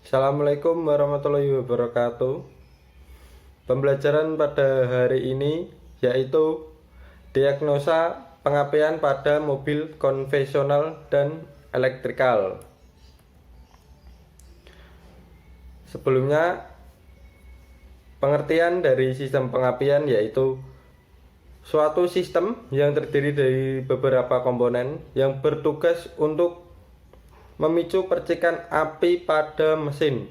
Assalamualaikum warahmatullahi wabarakatuh. Pembelajaran pada hari ini yaitu diagnosa pengapian pada mobil konvensional dan elektrikal. Sebelumnya, pengertian dari sistem pengapian yaitu suatu sistem yang terdiri dari beberapa komponen yang bertugas untuk memicu percikan api pada mesin.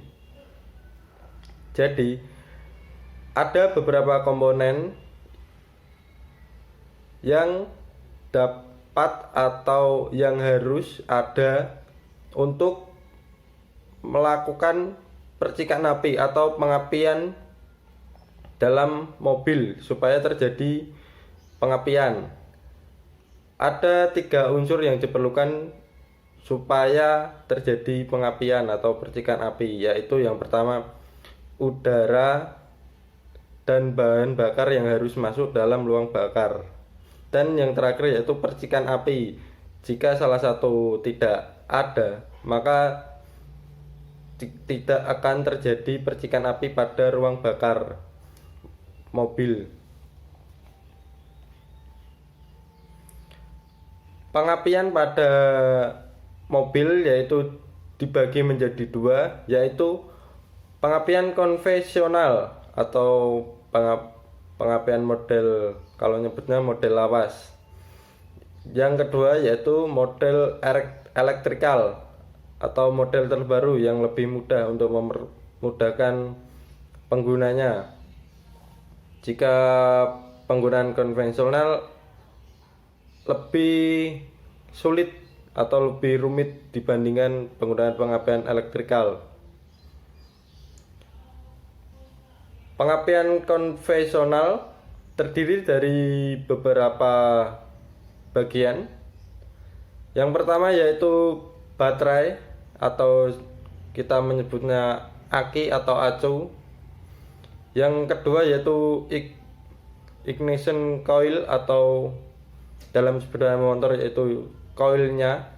Jadi, ada beberapa komponen yang dapat atau yang harus ada untuk melakukan percikan api atau pengapian dalam mobil supaya terjadi pengapian. Ada 3 unsur yang diperlukan supaya terjadi pengapian atau percikan api, yaitu yang pertama udara dan bahan bakar yang harus masuk dalam ruang bakar, dan yang terakhir yaitu percikan api. Jika salah satu tidak ada, maka tidak akan terjadi percikan api pada ruang bakar mobil. Pengapian pada mobil yaitu dibagi menjadi 2, yaitu pengapian konvensional atau pengapian model, kalau nyebutnya model lawas. Yang kedua yaitu model elektrikal atau model terbaru yang lebih mudah untuk memudahkan penggunanya. Jika penggunaan konvensional lebih sulit atau lebih rumit dibandingkan penggunaan pengapian elektrikal. Pengapian konvensional terdiri dari beberapa bagian. Yang pertama yaitu baterai atau kita menyebutnya aki atau acu. Yang kedua yaitu ignition coil atau dalam sepeda motor yaitu koilnya.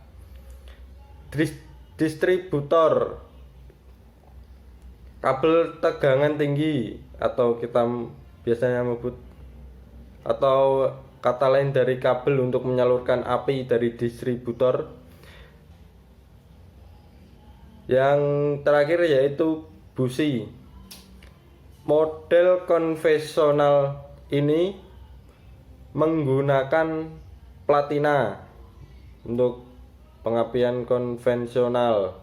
Distributor, kabel tegangan tinggi atau kita biasanya menyebut, atau kata lain dari kabel untuk menyalurkan api dari distributor. Yang terakhir yaitu busi. Model konvensional ini menggunakan platina untuk pengapian konvensional.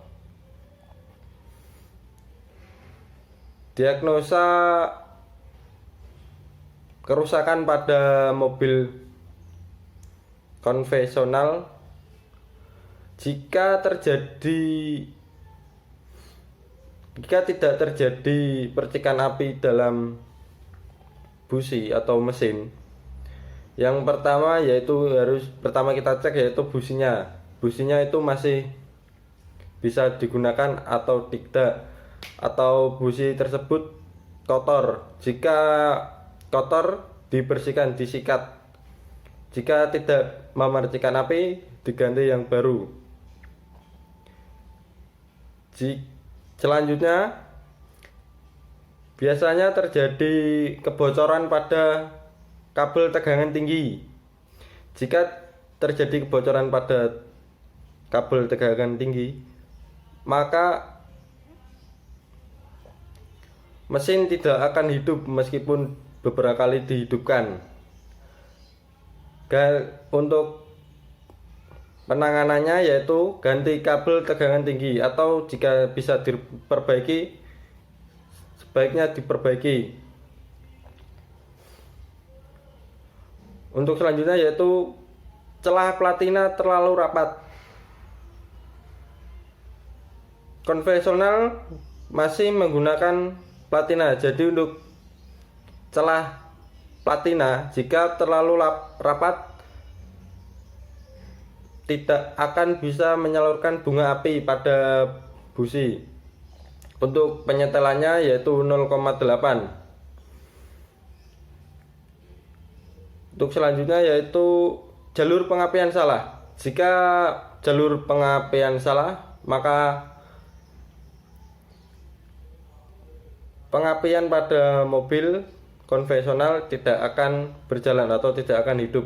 Diagnosa kerusakan pada mobil konvensional: jika tidak terjadi percikan api dalam busi atau mesin, yang pertama kita cek yaitu businya. Businya itu masih bisa digunakan atau tidak, atau busi tersebut kotor. Jika kotor, dibersihkan, disikat. Jika tidak memercikan api, diganti yang baru. Selanjutnya, biasanya terjadi kebocoran pada kabel tegangan tinggi. Jika terjadi kebocoran pada kabel tegangan tinggi, maka mesin tidak akan hidup meskipun beberapa kali dihidupkan. Untuk penanganannya yaitu ganti kabel tegangan tinggi, atau jika bisa diperbaiki, sebaiknya diperbaiki. Untuk selanjutnya yaitu celah platina terlalu rapat. Konvensional masih menggunakan platina, jadi untuk celah platina jika terlalu rapat tidak akan bisa menyalurkan bunga api pada busi. Untuk penyetelannya yaitu 0,8. Untuk selanjutnya yaitu jalur pengapian salah. Jika jalur pengapian salah, maka pengapian pada mobil konvensional tidak akan berjalan atau tidak akan hidup.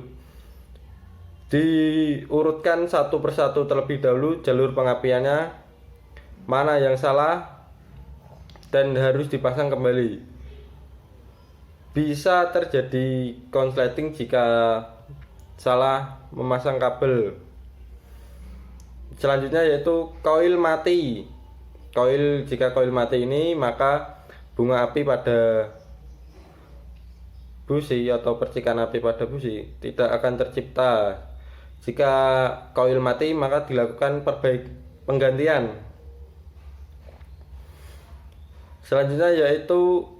Diurutkan satu persatu terlebih dahulu jalur pengapiannya, mana yang salah dan harus dipasang kembali. Bisa terjadi konsleting jika salah memasang kabel. Selanjutnya yaitu koil mati. Jika koil mati ini, maka bunga api pada busi atau percikan api pada busi tidak akan tercipta. Jika koil mati, maka dilakukan penggantian. Selanjutnya yaitu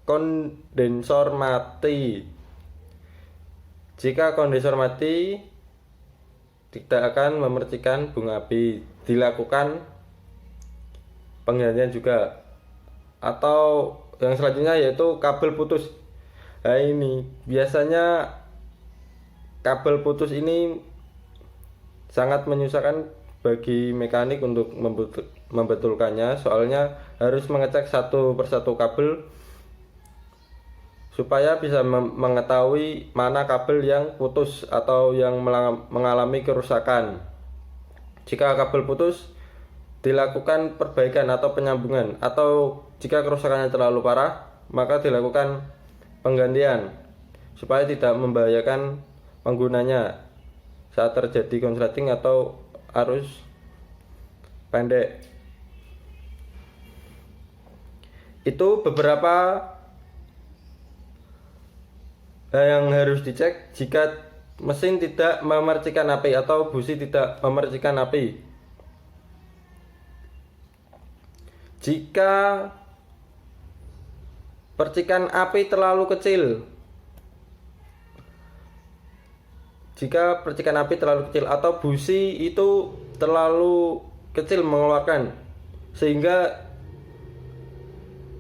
kondensor mati. Jika kondensor mati, tidak akan memercikan bunga api. Dilakukan penggantian juga. Atau yang selanjutnya yaitu kabel putus. Nah, ini biasanya kabel putus ini sangat menyusahkan bagi mekanik untuk membetulkannya, soalnya harus mengecek satu persatu kabel supaya bisa mengetahui mana kabel yang putus atau yang mengalami kerusakan. Jika kabel putus, dilakukan perbaikan atau penyambungan, atau jika kerusakannya terlalu parah, maka dilakukan penggantian supaya tidak membahayakan penggunanya saat terjadi konsleting atau arus pendek. Itu beberapa yang harus dicek jika mesin tidak memercikan api atau busi tidak memercikan api. Jika percikan api terlalu kecil, atau busi itu terlalu kecil mengeluarkan, sehingga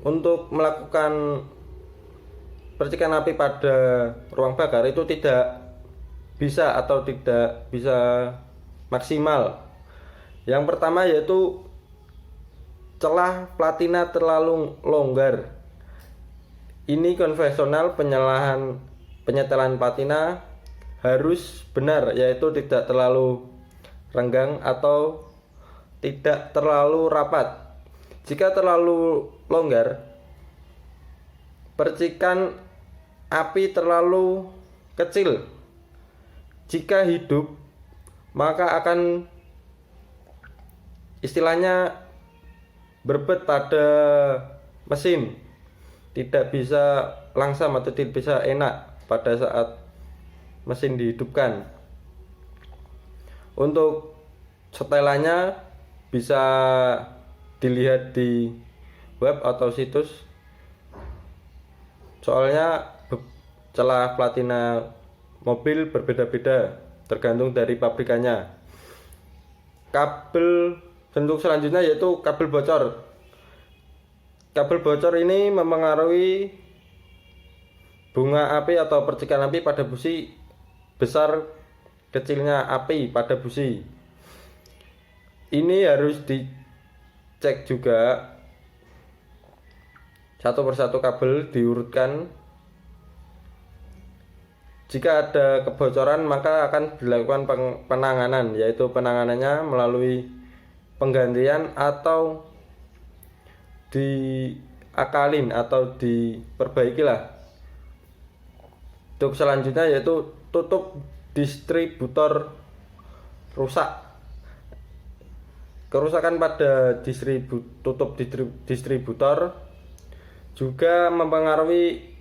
untuk melakukan percikan api pada ruang bakar itu tidak bisa atau tidak bisa maksimal. Yang pertama yaitu celah platina terlalu longgar. Ini konvensional penyetelan platina harus benar, yaitu tidak terlalu renggang atau tidak terlalu rapat. Jika terlalu longgar, percikan api terlalu kecil. Jika hidup, maka akan istilahnya berbet pada mesin, tidak bisa langsam atau tidak bisa enak pada saat mesin dihidupkan. Untuk setelannya bisa dilihat di web atau situs, soalnya celah platina mobil berbeda-beda tergantung dari pabrikannya. Kabel bentuk selanjutnya yaitu kabel bocor. Kabel bocor ini mempengaruhi bunga api atau percikan api pada busi, besar kecilnya api pada busi. Ini harus dicek juga, satu persatu kabel diurutkan. Jika ada kebocoran, maka akan dilakukan penanganan, yaitu penanganannya melalui penggantian atau diakalin atau diperbaikilah. Untuk selanjutnya yaitu tutup distributor rusak. Kerusakan pada tutup distributor juga mempengaruhi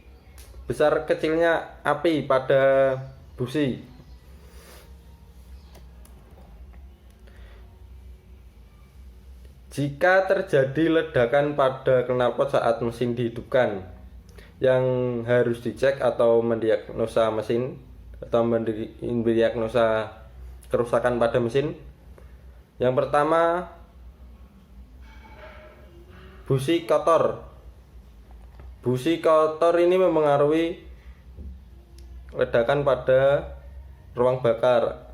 besar kecilnya api pada busi. Jika terjadi ledakan pada knalpot saat mesin dihidupkan, yang harus dicek atau mendiagnosa mesin atau mendiagnosa kerusakan pada mesin. Yang pertama, busi kotor. Busi kotor ini mempengaruhi ledakan pada ruang bakar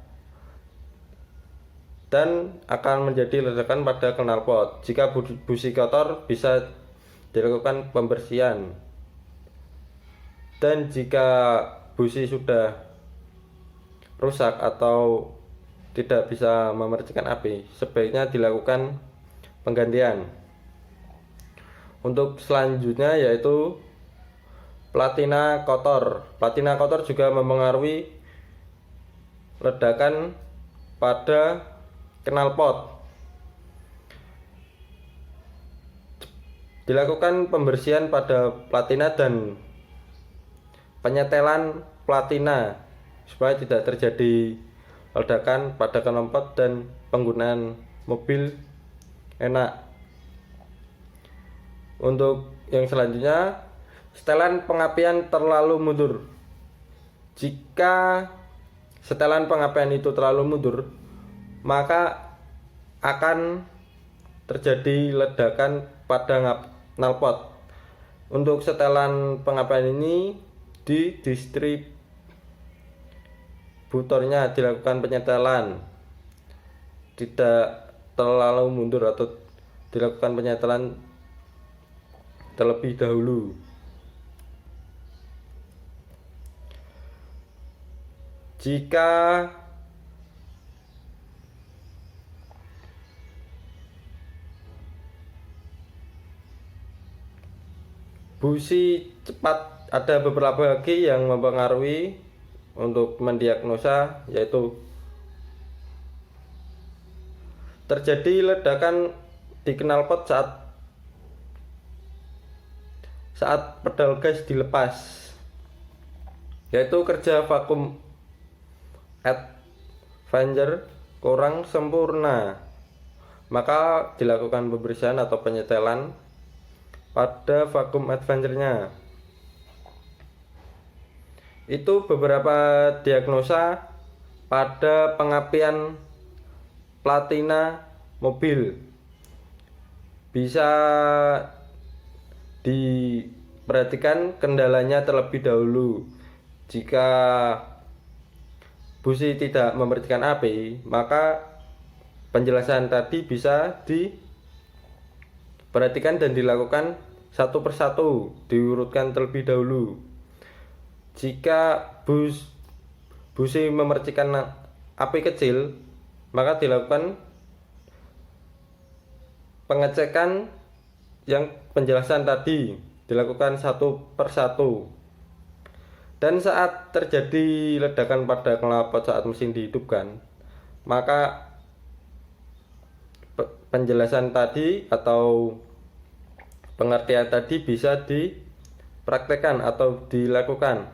dan akan menjadi ledakan pada knalpot. Jika busi kotor, bisa dilakukan pembersihan. Dan jika busi sudah rusak atau tidak bisa memercikan api, sebaiknya dilakukan penggantian. Untuk selanjutnya yaitu platina kotor. Platina kotor juga mempengaruhi ledakan pada knalpot. Dilakukan pembersihan pada platina dan penyetelan platina supaya tidak terjadi ledakan pada knalpot dan penggunaan mobil enak. Untuk yang selanjutnya, setelan pengapian terlalu mundur. Jika setelan pengapian itu terlalu mundur, maka akan terjadi ledakan pada knalpot. Untuk setelan pengapian ini di distributornya dilakukan penyetelan, tidak terlalu mundur atau dilakukan penyetelan terlebih dahulu. Jika busi cepat, ada beberapa lagi yang mempengaruhi untuk mendiagnosa, yaitu terjadi ledakan di knalpot saat pedal gas dilepas, yaitu kerja vakum advanced kurang sempurna, maka dilakukan pembersihan atau penyetelan pada vakum advanced-nya. Itu beberapa diagnosa pada pengapian platina mobil. Bisa diperhatikan kendalanya terlebih dahulu. Jika busi tidak memercikan api, maka penjelasan tadi bisa diperhatikan dan dilakukan satu persatu, diurutkan terlebih dahulu. Jika busi memercikan api kecil, maka dilakukan pengecekan yang penjelasan tadi, dilakukan satu persatu. Dan saat terjadi ledakan pada knalpot saat mesin dihidupkan, maka penjelasan tadi atau pengertian tadi bisa dipraktekkan atau dilakukan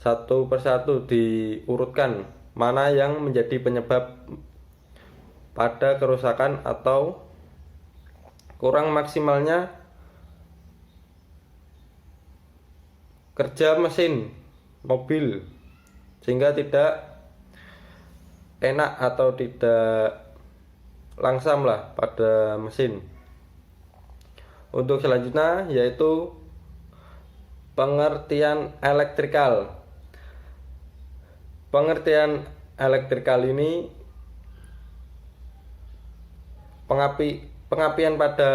satu persatu, diurutkan mana yang menjadi penyebab pada kerusakan atau kurang maksimalnya kerja mesin mobil, sehingga tidak enak atau tidak langsam lah pada mesin. Untuk selanjutnya yaitu pengertian elektrikal. Pengertian elektrikal ini pengapian pada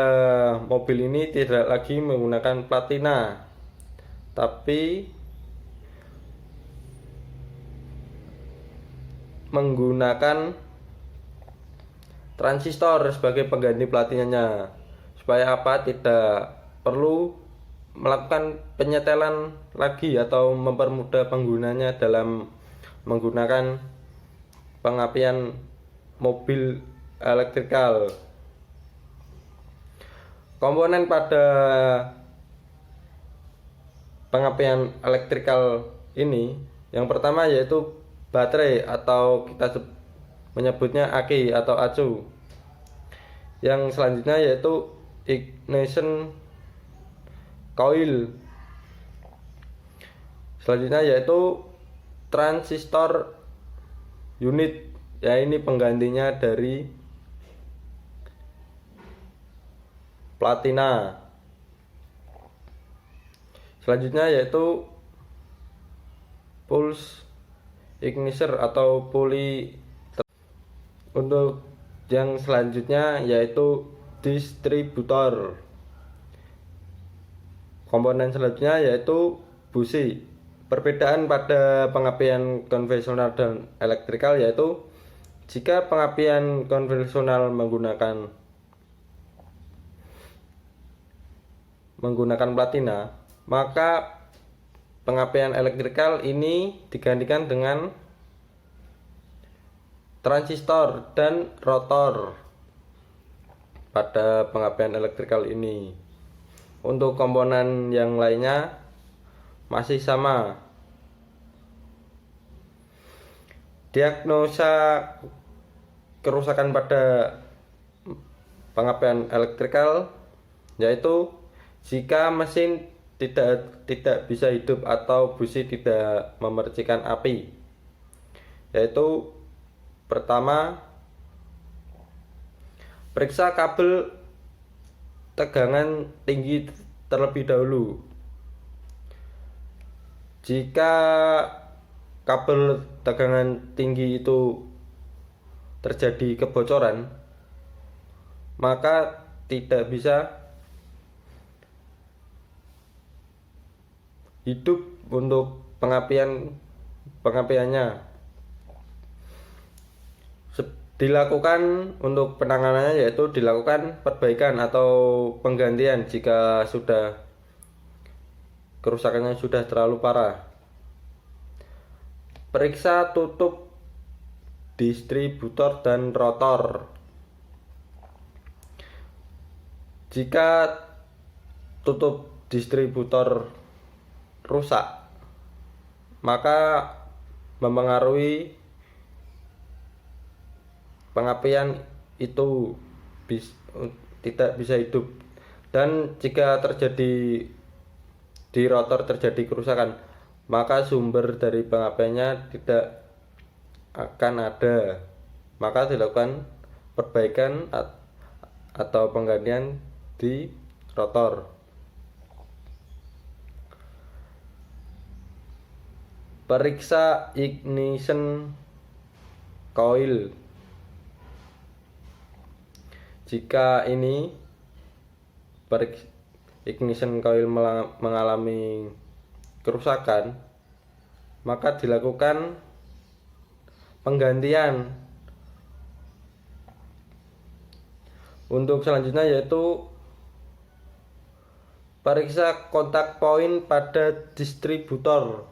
mobil ini tidak lagi menggunakan platina, tapi menggunakan transistor sebagai pengganti platinanya. Supaya apa? Tidak perlu melakukan penyetelan lagi atau mempermudah penggunanya dalam menggunakan pengapian mobil elektrikal. Komponen pada pengapian elektrikal ini, yang pertama yaitu baterai atau kita menyebutnya aki atau acu. Yang selanjutnya yaitu ignition coil. Selanjutnya yaitu transistor unit, ya ini penggantinya dari platina. Selanjutnya yaitu pulse ignition atau puli. Untuk yang selanjutnya yaitu distributor. Komponen selanjutnya yaitu busi. Perbedaan pada pengapian konvensional dan elektrikal yaitu jika pengapian konvensional menggunakan platina, maka pengapian elektrikal ini digantikan dengan transistor dan rotor pada pengapian elektrikal ini. Untuk komponen yang lainnya masih sama. Diagnosa kerusakan pada pengapian elektrikal yaitu jika mesin tidak bisa hidup atau busi tidak memercikan api. Yaitu pertama, periksa kabel tegangan tinggi terlebih dahulu. Jika kabel tegangan tinggi itu terjadi kebocoran, maka tidak bisa hidup untuk pengapiannya. Dilakukan untuk penanganannya yaitu dilakukan perbaikan atau penggantian jika kerusakannya sudah terlalu parah. Periksa tutup distributor dan rotor. Jika tutup distributor rusak, maka mempengaruhi pengapian itu tidak bisa hidup. Dan jika di rotor terjadi kerusakan, maka sumber dari pengapiannya tidak akan ada. Maka dilakukan perbaikan atau penggantian di rotor. Periksa ignition coil. Jika ini ignition coil mengalami kerusakan, maka dilakukan penggantian. Untuk selanjutnya yaitu periksa kontak poin pada distributor.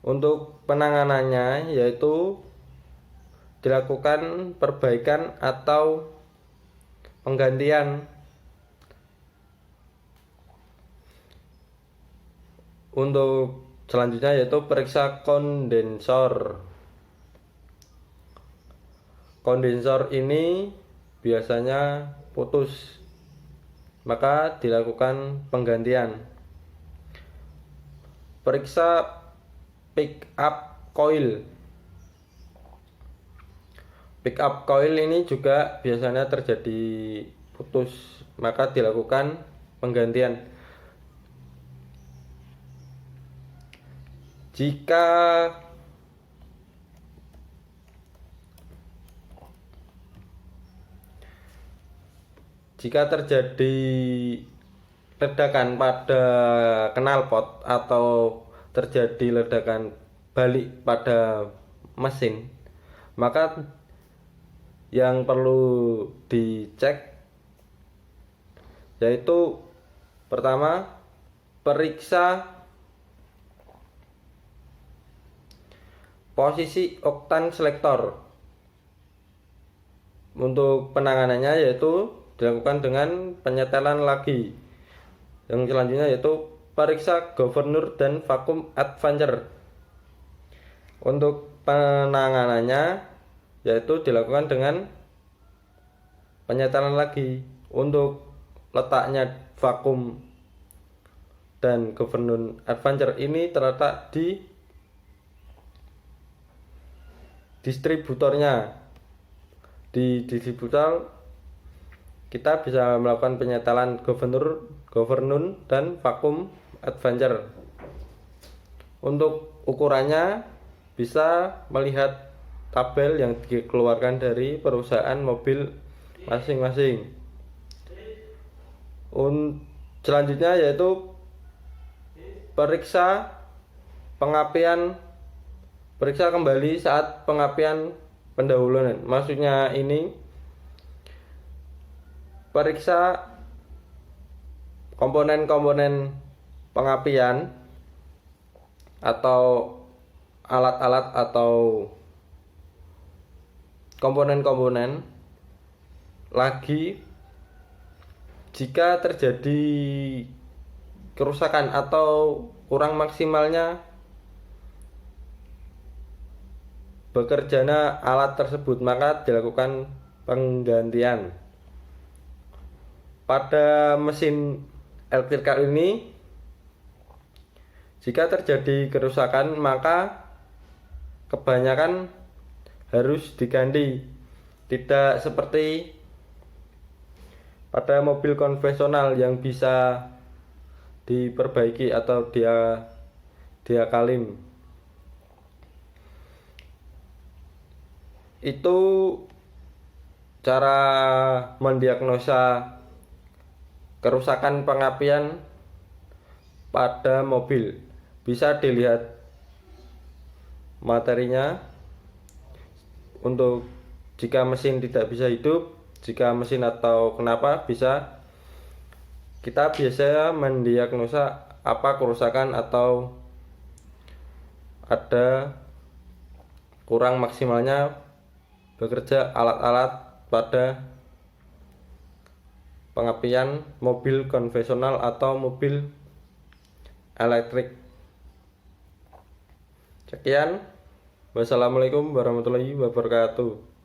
Untuk penanganannya yaitu dilakukan perbaikan atau penggantian. Untuk selanjutnya yaitu periksa kondensor. Kondensor ini biasanya putus, maka dilakukan penggantian. Periksa pick up coil. Pick up coil ini juga biasanya terjadi putus, maka dilakukan penggantian. Jika terjadi ledakan pada knalpot atau terjadi ledakan balik pada mesin, maka yang perlu dicek yaitu pertama, periksa posisi oktan selektor. Untuk penanganannya yaitu dilakukan dengan penyetelan lagi. Yang selanjutnya yaitu periksa governor dan vacuum advancer. Untuk penanganannya yaitu dilakukan dengan penyetelan lagi. Untuk letaknya vacuum dan governor advancer ini terletak di distributornya. Di distributor kita bisa melakukan penyetelan governor dan vacuum advancer. Untuk ukurannya bisa melihat tabel yang dikeluarkan dari perusahaan mobil masing-masing. Selanjutnya yaitu periksa kembali saat pengapian pendahuluan. Maksudnya ini periksa komponen-komponen pengapian atau alat-alat atau komponen-komponen lagi jika terjadi kerusakan atau kurang maksimalnya bekerjanya alat tersebut, maka dilakukan penggantian. Pada mesin elektrikal ini, jika terjadi kerusakan maka kebanyakan harus diganti, tidak seperti pada mobil konvensional yang bisa diperbaiki atau diakalim. Itu cara mendiagnosa kerusakan pengapian pada mobil. Bisa dilihat materinya untuk jika mesin tidak bisa hidup, jika mesin atau kenapa bisa. Kita biasanya mendiagnosa apa kerusakan atau ada kurang maksimalnya bekerja alat-alat pada pengapian mobil konvensional atau mobil elektrik. Sekian, wassalamualaikum warahmatullahi wabarakatuh.